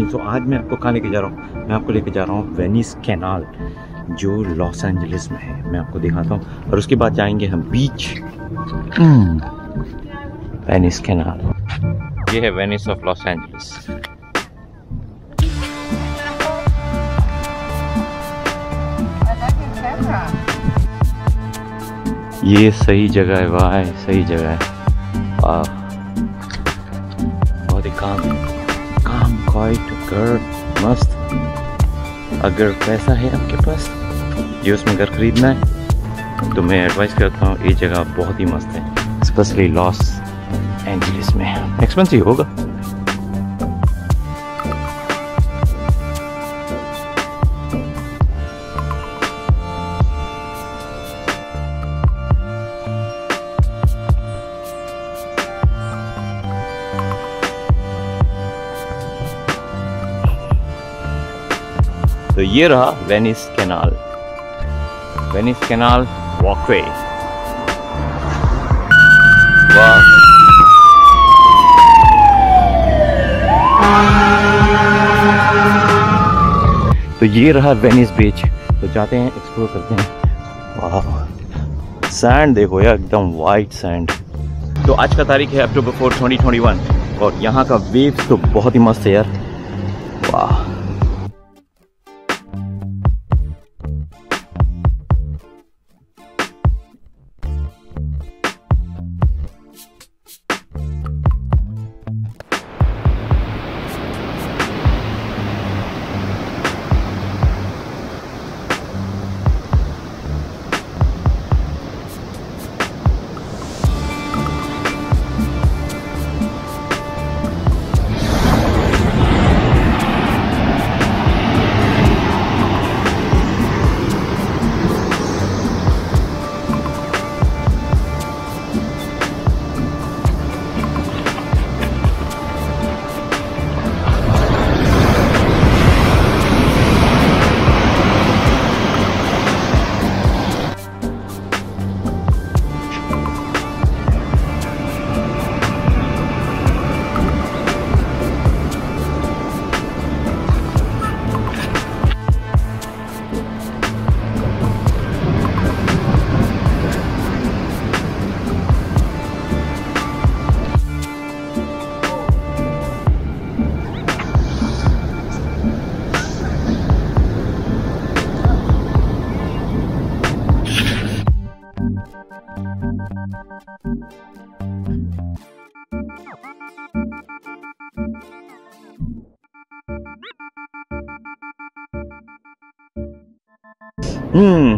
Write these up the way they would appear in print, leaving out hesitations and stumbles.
Morning. सो आज मैं आपको कहाँ लेके जा रहा हूँ? मैं आपको लेके जा रहा हूँ वेनिस कैनाल, जो लॉस एंजलिस में है। मैं आपको दिखाता हूँ और उसके बाद जाएंगे हम बीच। वेनिस कैनाल, ये है वेनिस ऑफ लॉस एंजलिस। ये सही जगह है भाई, सही जगह है। बहुत ही काम क्वाइट घर, मस्त। अगर पैसा है आपके पास ये उसमें घर खरीदना है तो मैं एडवाइस करता हूँ, ये जगह बहुत ही मस्त है, स्पेशली लॉस एंजलिस में। एक्सपेंसिव होगा। तो ये रहा Venice canal, Venice canal walkway. वाह, तो ये रहा वेनिस बीच। तो जाते हैं, एक्सप्लोर करते हैं। वाह, सैंड देखो यार, एकदम वाइट सैंड। तो आज का तारीख है अक्टूबर 4, 2021 और यहाँ का वेव्स तो बहुत ही मस्त है यार। वाह,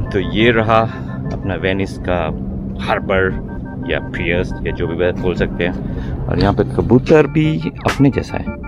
तो ये रहा अपना वेनिस का हार्बर या पियर्स या जो भी बोल सकते हैं। और यहाँ पे कबूतर भी अपने जैसा है।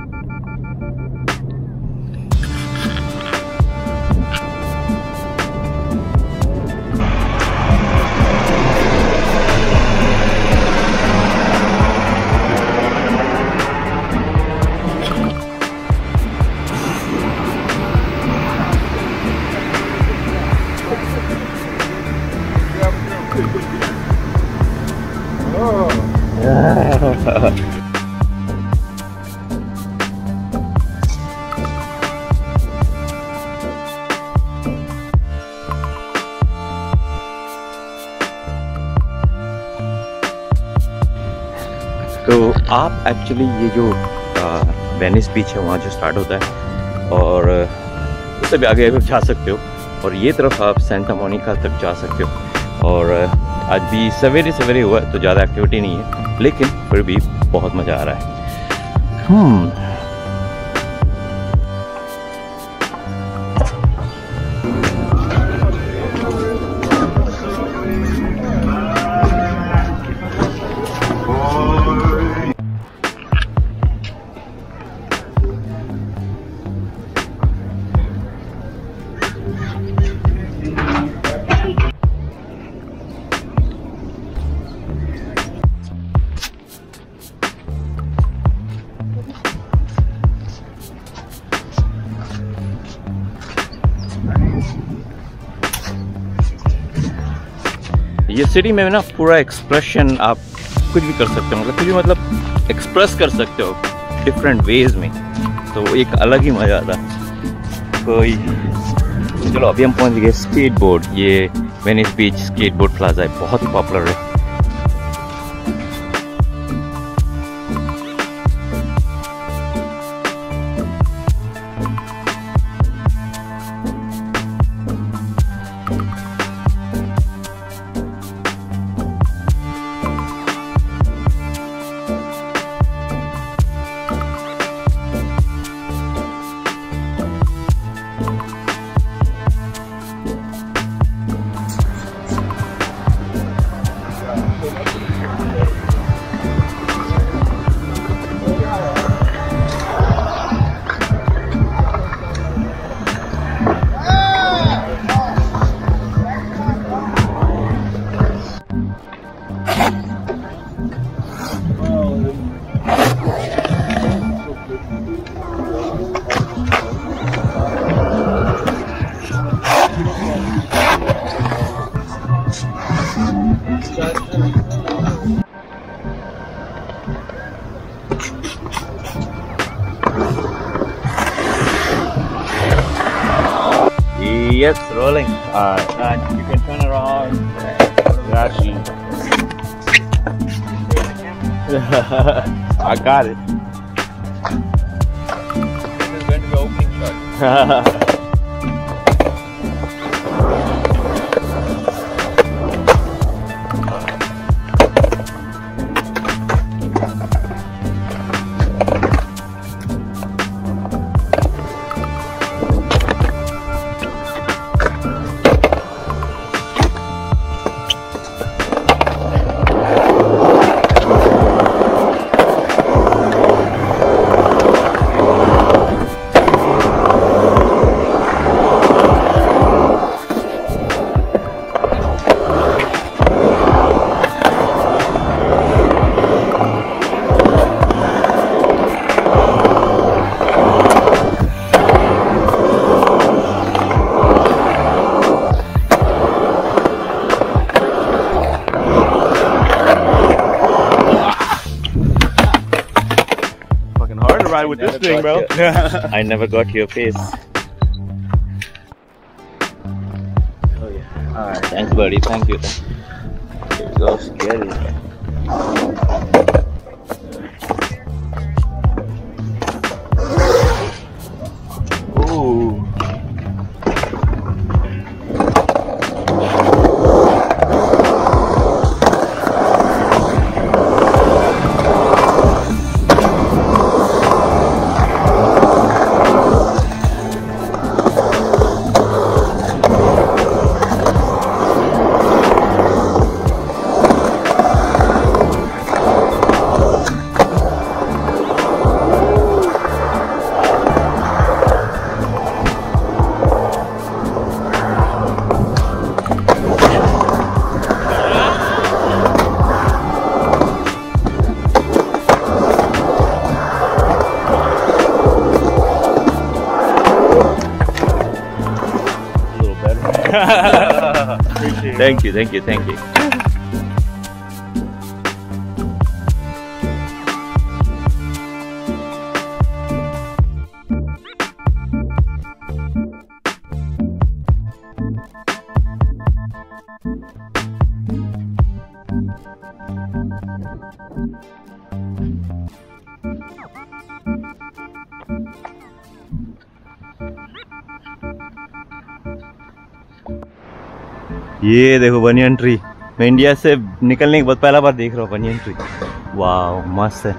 तो आप एक्चुअली ये जो वेनिस बीच है वहाँ जो स्टार्ट होता है और उससे भी आगे जा सकते हो और ये तरफ आप सेंटा मोनिका तक जा सकते हो। और आज भी सवेरे सवेरे हुआ तो ज़्यादा एक्टिविटी नहीं है, लेकिन फिर भी बहुत मज़ा आ रहा है। ये सिटी में ना पूरा एक्सप्रेशन आप कुछ भी कर सकते हो, मतलब कुछ भी मतलब एक्सप्रेस कर सकते हो डिफरेंट वेज में। तो एक अलग ही मज़ा आता कोई। चलो अभी हम पहुंच गए स्केट बोर्ड। ये वेनिस बीच स्केट बोर्ड प्लाजा है, बहुत ही पॉपुलर है। Yes, rolling. And you can turn around. Gotcha. I got it. This is going to be opening shot. With this thing, bro. I never got your face. Oh yeah. Alright, thanks buddy, thank you. It's so scary. Ooh. Thank you, thank you, thank you. ये देखो banyan tree. मैं India से निकलने के बाद पहला बार देख रहा हूँ बनियन ट्री। वाह मस्त है।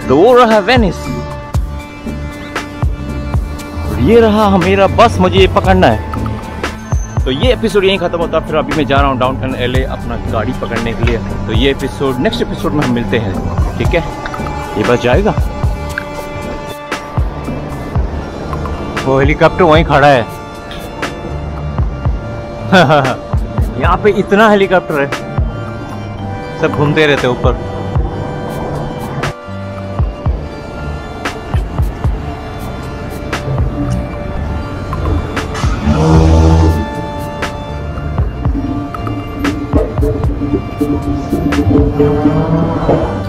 तो वो रहा वेनिस, ये रहा मेरा बस, मुझे ये पकड़ना है। तो ये एपिसोड यहीं खत्म होता है। फिर अभी मैं जा रहा हूँ डाउनटाउन एलए अपना गाड़ी पकड़ने के लिए। तो ये एपिसोड नेक्स्ट एपिसोड में हम मिलते हैं, ठीक है? ये बस जाएगा। वो हेलीकॉप्टर वहीं खड़ा है। यहाँ पे इतना हेलीकॉप्टर है, सब घूमते रहते ऊपर। है।